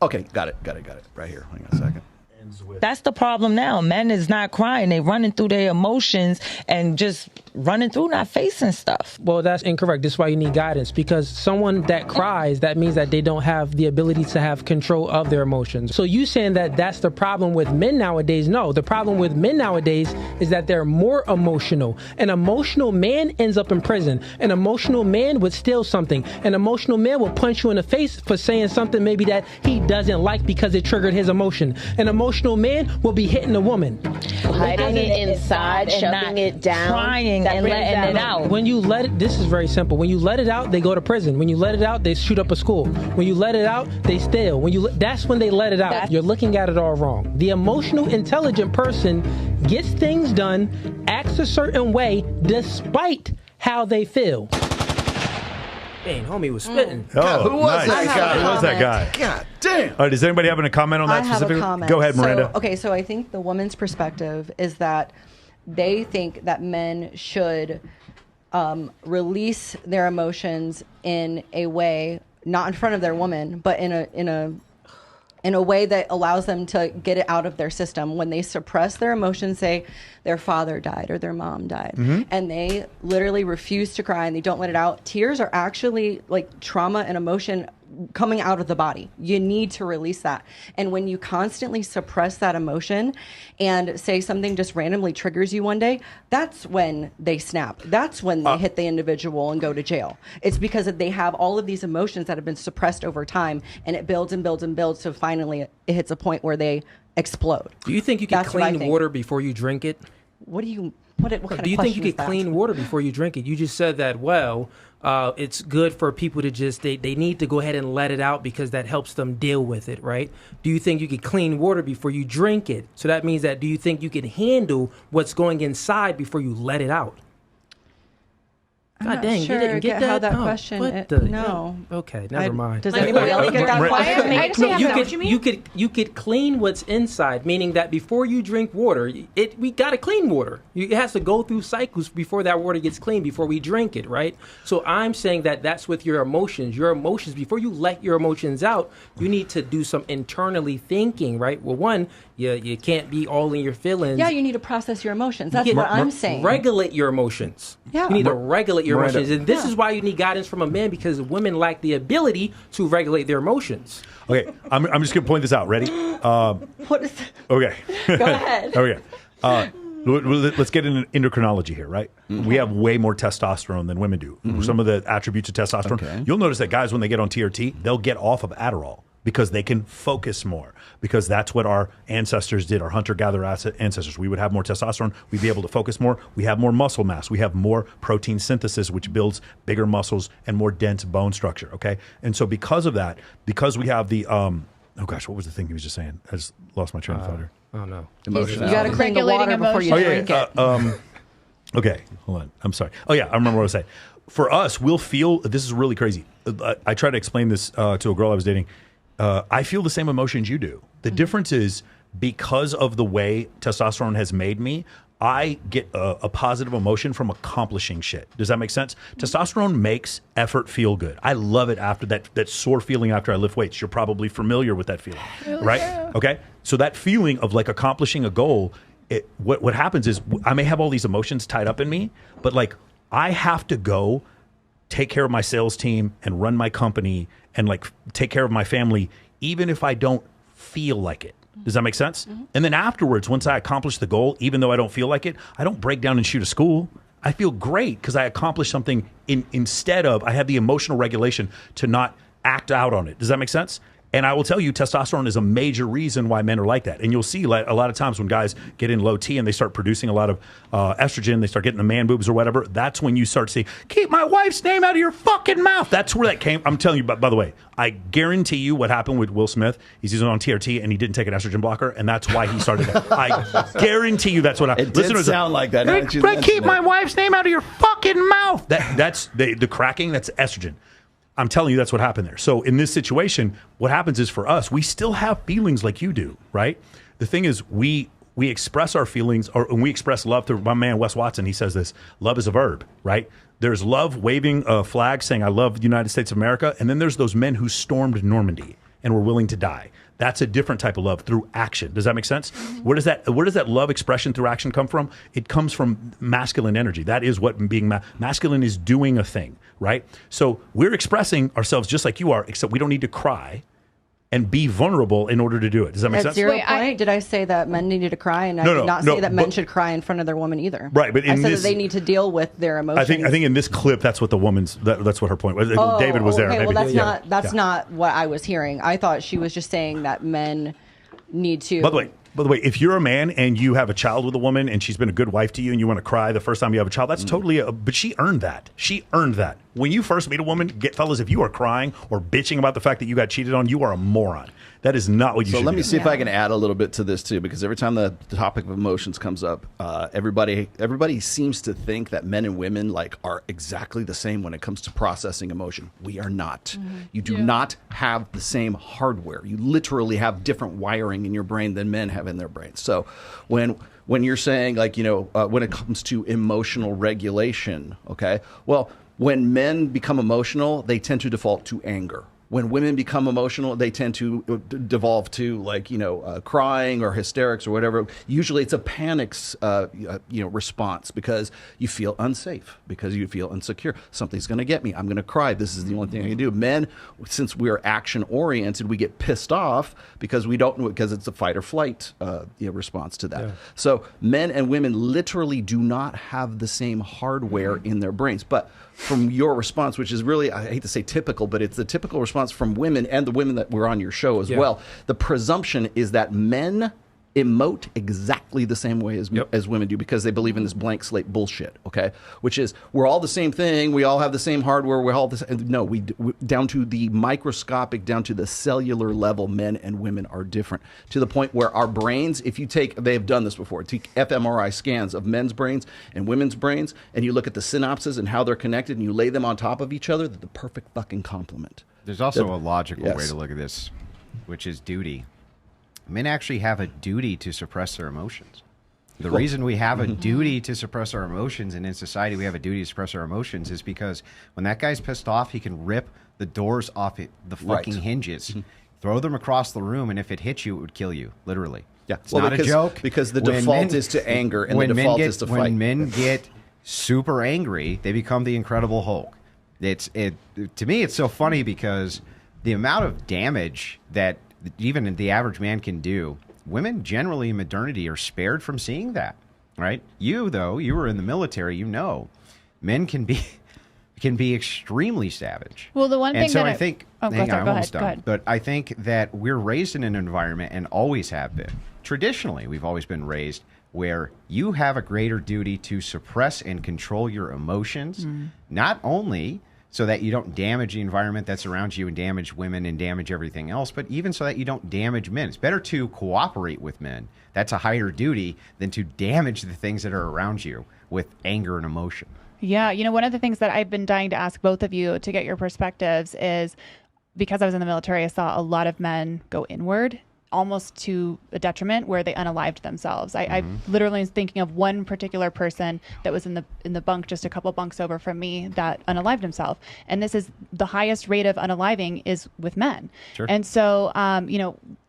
Okay, got it. Right here. Hang on a second. That's the problem now. Men is not crying. They running through their emotions and just running through, not facing stuff. Well, that's incorrect. This is why you need guidance, because someone that cries, that means that they don't have the ability to have control of their emotions. So you saying that that's the problem with men nowadays? No, the problem with men nowadays is that they're more emotional. An emotional man ends up in prison. An emotional man would steal something. An emotional man will punch you in the face for saying something maybe that he doesn't like because it triggered his emotion. An emotional man will be hitting a woman. Hiding it inside, shoving it down, crying and letting it out. When you let it, this is very simple. When you let it out, they go to prison. When you let it out, they shoot up a school. When you let it out, they steal. That's when they let it out. You're looking at it all wrong. The emotional, intelligent person gets things done, acts a certain way, despite how they feel. Dang, homie was spitting. Oh, who was nice. that guy? Who was that guy? God damn. All right, does anybody have a comment on that I have specifically? a comment. Go ahead, Miranda. So I think the woman's perspective is that they think that men should release their emotions in a way, not in front of their woman, but in a way that allows them to get it out of their system. When they suppress their emotions, say their father died or their mom died, and they literally refuse to cry and they don't let it out, tears are actually like trauma and emotion coming out of the body. You need to release that. And when you constantly suppress that emotion and say something just randomly triggers you one day, that's when they snap. That's when they hit the individual and go to jail. It's because they have all of these emotions that have been suppressed over time, and it builds and builds and builds, so finally it hits a point where they explode. Do you think you can clean water before you drink it? What kind of Do you think you question could is clean water before you drink it? You just said that, it's good for people to just, they need to go ahead and let it out because that helps them deal with it, right? Do you think you could clean water before you drink it? So that means that, do you think you can handle what's going inside before you let it out? I'm not sure you didn't get that? how that Oh, question. No. Okay, never mind. Does anybody else get that question? I actually have what you mean. You could clean what's inside, meaning that before you drink water, we got to clean water. It has to go through cycles before that water gets clean, before we drink it, right? So I'm saying that that's with your emotions. Your emotions, before you let your emotions out, you need to do some internally thinking, right? Well, one, you can't be all in your feelings. Yeah, you need to process your emotions. That's what I'm saying. Regulate your emotions. Yeah. You need to regulate your Miranda. emotions. And this is why you need guidance from a man, because women lack the ability to regulate their emotions. Okay, I'm just going to point this out. Ready? What is Okay. Go ahead. Okay. Let's get into chronology here, right? We have way more testosterone than women do. Some of the attributes of testosterone. Okay. You'll notice that guys, when they get on TRT, they'll get off of Adderall because they can focus more, because that's what our ancestors did, our hunter-gatherer ancestors. We would have more testosterone. We'd be able to focus more. We have more muscle mass. We have more protein synthesis, which builds bigger muscles and more dense bone structure, okay? And so because of that, because we have the, oh gosh, what was the thing he was just saying? I just lost my train of thought here. Oh, no. You got to clean the water before you drink it. Okay, hold on. I'm sorry. Oh, yeah, I remember what I was saying. For us, we'll feel, this is really crazy. I tried to explain this to a girl I was dating. I feel the same emotions you do. The difference is, because of the way testosterone has made me, I get a positive emotion from accomplishing shit. Does that make sense? Testosterone makes effort feel good. I love it after that sore feeling after I lift weights. You're probably familiar with that feeling, right? Okay. So that feeling of like accomplishing a goal, what happens is I may have all these emotions tied up in me, but like I have to go take care of my sales team and run my company and like take care of my family, even if I don't feel like it. Does that make sense? And then afterwards, once I accomplish the goal, even though I don't feel like it, I don't break down and shoot a school. I feel great because I accomplished something instead of, I have the emotional regulation to not act out on it. Does that make sense? And I will tell you, testosterone is a major reason why men are like that. And you'll see like, a lot of times when guys get in low T and they start producing a lot of estrogen, they start getting the man boobs or whatever, that's when you start to see, keep my wife's name out of your fucking mouth. That's where that came. I'm telling you, by the way, I guarantee you what happened with Will Smith. He's on TRT and he didn't take an estrogen blocker, and that's why he started that. I guarantee you that's what happened. It did sound like that. Keep my wife's name out of your fucking mouth. That's the cracking, that's estrogen. I'm telling you, that's what happened there. So in this situation, what happens is for us, we still have feelings like you do, right? The thing is, we express our feelings, or we express love through my man, Wes Watson. He says this, love is a verb, right? There's love, waving a flag saying, I love the United States of America. And then there's those men who stormed Normandy. and we're willing to die. That's a different type of love through action. Does that make sense? Where does that love expression through action come from? It comes from masculine energy. That is what being masculine is, doing a thing, right? So we're expressing ourselves just like you are, except we don't need to cry and be vulnerable in order to do it. Does that make At sense? 0 point, did I say that men needed to cry? And I did not say that men should cry in front of their woman either. Right, but I said that they need to deal with their emotions. I think in this clip, that's what the woman's, that's what her point was. David was there. Okay, Maybe. well, that's not what I was hearing. I thought she was just saying that men need to. By the way, if you're a man and you have a child with a woman and she's been a good wife to you and you want to cry the first time you have a child, that's totally but she earned that. She earned that. When you first meet a woman, fellas, if you are crying or bitching about the fact that you got cheated on, you are a moron. That is not what you should do. So let me see if I can add a little bit to this too, because every time the topic of emotions comes up, everybody seems to think that men and women are exactly the same when it comes to processing emotion. We are not. You do not have the same hardware. You literally have different wiring in your brain than men have in their brains. So when you're saying when it comes to emotional regulation, okay, well, when men become emotional, they tend to default to anger. When women become emotional, they tend to devolve to crying or hysterics or whatever. Usually it's a panic, response because you feel unsafe, because you feel insecure. Something's going to get me. I'm going to cry. This is the only thing I can do. Men, since we're action oriented, we get pissed off because it's a fight or flight response to that. Yeah. So men and women literally do not have the same hardware in their brains. But from your response, which is really, I hate to say typical, but it's the typical response from women and the women that were on your show as well. The presumption is that men emote exactly the same way as women do because they believe in this blank slate bullshit, okay? Which is, we're all the same thing, we all have the same hardware, we're all the same. No, we down to the microscopic, down to the cellular level, men and women are different. To the point where our brains, they have done this before, take fMRI scans of men's brains and women's brains, and you look at the synapses and how they're connected, and you lay them on top of each other, they're the perfect fucking complement. There's also a logical way to look at this, which is duty. Men actually have a duty to suppress their emotions. The reason we have a duty to suppress our emotions, and in society we have a duty to suppress our emotions, is because when that guy's pissed off, he can rip the doors off the fucking hinges, throw them across the room, and if it hits you, it would kill you, literally. Yeah, it's not a joke. Because the default is to anger, and the default is to fight. When men get super angry, they become the Incredible Hulk. To me, it's so funny because the amount of damage that even the average man can do, women generally in modernity are spared from seeing that, right? You, though, you were in the military, men can be extremely savage. Well, the one thing that I think... Oh, hang on, I'm almost done. But I think that we're raised in an environment, and always have been. Traditionally, we've always been raised where you have a greater duty to suppress and control your emotions, not only so that you don't damage the environment that surrounds you and damage women and damage everything else, but even so that you don't damage men. It's better to cooperate with men. That's a higher duty than to damage the things that are around you with anger and emotion. Yeah. One of the things that I've been dying to ask both of you to get your perspectives is, because I was in the military, I saw a lot of men go inward, almost to a detriment where they unalived themselves. I literally was thinking of one particular person that was in the bunk just a couple bunks over from me that unalived himself. And this is the highest rate of unaliving is with men. Sure. And so,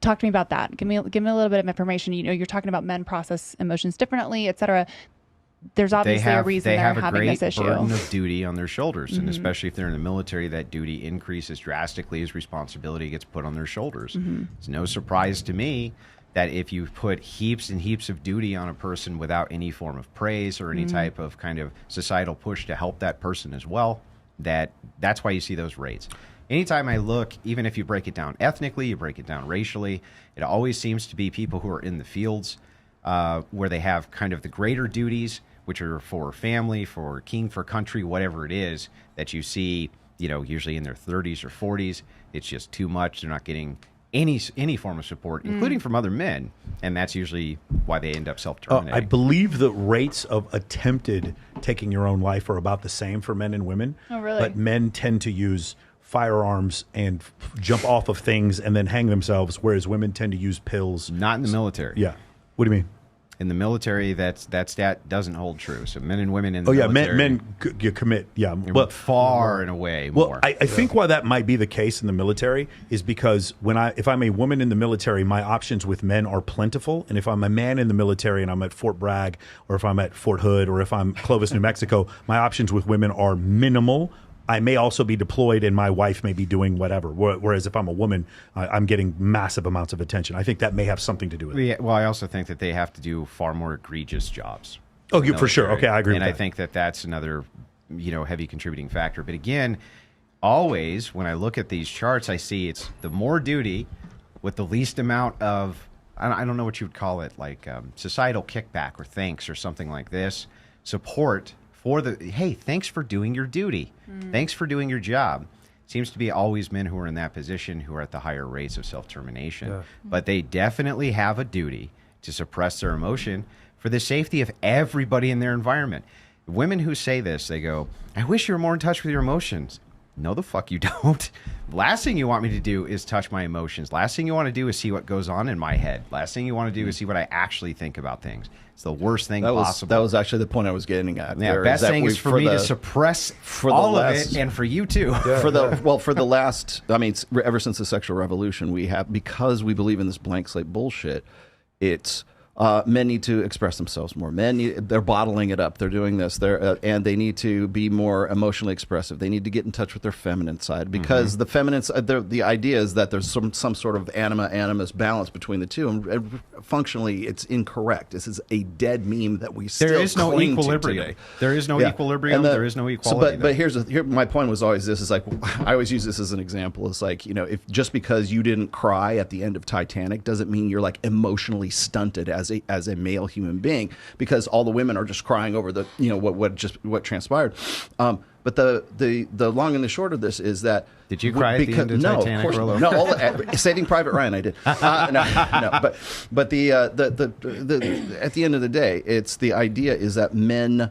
talk to me about that. Give me a little bit of information. You're talking about men process emotions differently, et cetera. There's obviously a reason they're having this issue. They have a great burden of duty on their shoulders, and especially if they're in the military, that duty increases drastically as responsibility gets put on their shoulders. It's no surprise to me that if you put heaps and heaps of duty on a person without any form of praise or any type of kind of societal push to help that person as well, that's why you see those rates. Anytime I look, even if you break it down ethnically, you break it down racially, it always seems to be people who are in the fields where they have kind of the greater duties, which are for family, for king, for country, whatever it is, that you see, usually in their 30s or 40s. It's just too much. They're not getting any form of support, including from other men, and that's usually why they end up self-terminating. I believe the rates of attempted taking your own life are about the same for men and women. Oh, really? But men tend to use firearms and jump off of things and then hang themselves, whereas women tend to use pills. Not in the military. Yeah. What do you mean? In the military, that stat doesn't hold true. So men and women in the Oh yeah, military, you commit. Yeah, but far and away well, more. I think why that might be the case in the military is because if I'm a woman in the military, my options with men are plentiful, and if I'm a man in the military and I'm at Fort Bragg, or if I'm at Fort Hood, or if I'm Clovis, New Mexico, my options with women are minimal. I may also be deployed and my wife may be doing whatever. Whereas if I'm a woman, I'm getting massive amounts of attention. I think that may have something to do with it. Yeah, well, I also think that they have to do far more egregious jobs. Oh, for sure. Okay, I agree with that. And I think that that's another, heavy contributing factor. But again, always when I look at these charts, I see it's the more duty with the least amount of, I don't know what you would call it, like societal kickback or thanks or something like this, support for hey, thanks for doing your duty. Thanks for doing your job. Seems to be always men who are in that position who are at the higher rates of self-termination. Yeah. But they definitely have a duty to suppress their emotion for the safety of everybody in their environment. Women who say this, they go, I wish you were more in touch with your emotions. No, the fuck you don't. Last thing you want me to do is touch my emotions. Last thing you want to do is see what goes on in my head. Last thing you want to do is see what I actually think about things. It's the worst thing possible. That was actually the point I was getting at. Yeah, best thing is for me to suppress all of it, and for you too. For the last, ever since the sexual revolution, because we believe in this blank slate bullshit, it's men need to express themselves more. They're bottling it up. They're doing this. And they need to be more emotionally expressive. They need to get in touch with their feminine side because the feminine side, the idea is that there's some sort of animus balance between the two, and functionally it's incorrect. This is a dead meme that we still there is no cling equilibrium to today. There is no equilibrium. There is no equality. But here my point was always this: is like I always use this as an example. It's like if just because you didn't cry at the end of Titanic doesn't mean you're like emotionally stunted as a male human being, because all the women are just crying over the what transpired. But the long and the short of this is that did you cry at the end of Titanic? Of course, no. Saving Private Ryan, I did. No. But the at the end of the day, it's the idea is that men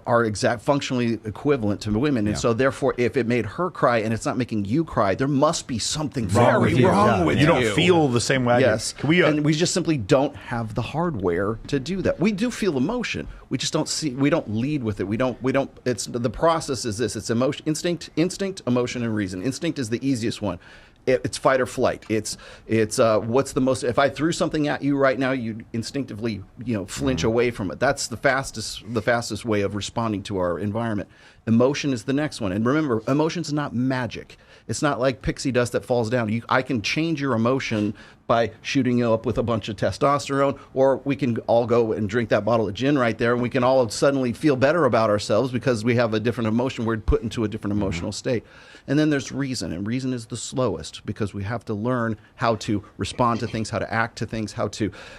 are functionally equivalent to women, and so therefore, if it made her cry and it's not making you cry, there must be something very wrong with you. You don't feel the same way. Yes, and we just simply don't have the hardware to do that. We do feel emotion. We just don't see. We don't lead with it. We don't. It's the process is this. It's emotion, instinct, emotion, and reason. Instinct is the easiest one. It's fight or flight. It's what's the most. If I threw something at you right now, you'd instinctively flinch away from it. That's the fastest way of responding to our environment. Emotion is the next one. And remember, emotion's not magic. It's not like pixie dust that falls down. I can change your emotion by shooting you up with a bunch of testosterone, or we can all go and drink that bottle of gin right there, and we can all suddenly feel better about ourselves because we have a different emotion. We're put into a different emotional state. And then there's reason, and reason is the slowest because we have to learn how to respond to things, how to act to things,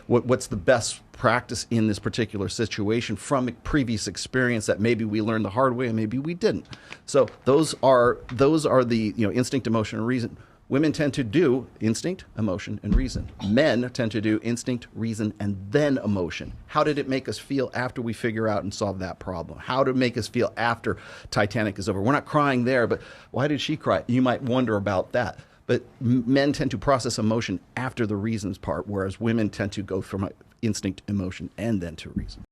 what's the best practice in this particular situation from a previous experience that maybe we learned the hard way and maybe we didn't. So those are the instinct, emotion, and reason. Women tend to do instinct, emotion, and reason. Men tend to do instinct, reason, and then emotion. How did it make us feel after we figure out and solve that problem? How did it make us feel after Titanic is over? We're not crying there, but why did she cry? You might wonder about that. But men tend to process emotion after the reasons part, whereas women tend to go from instinct, emotion, and then to reason.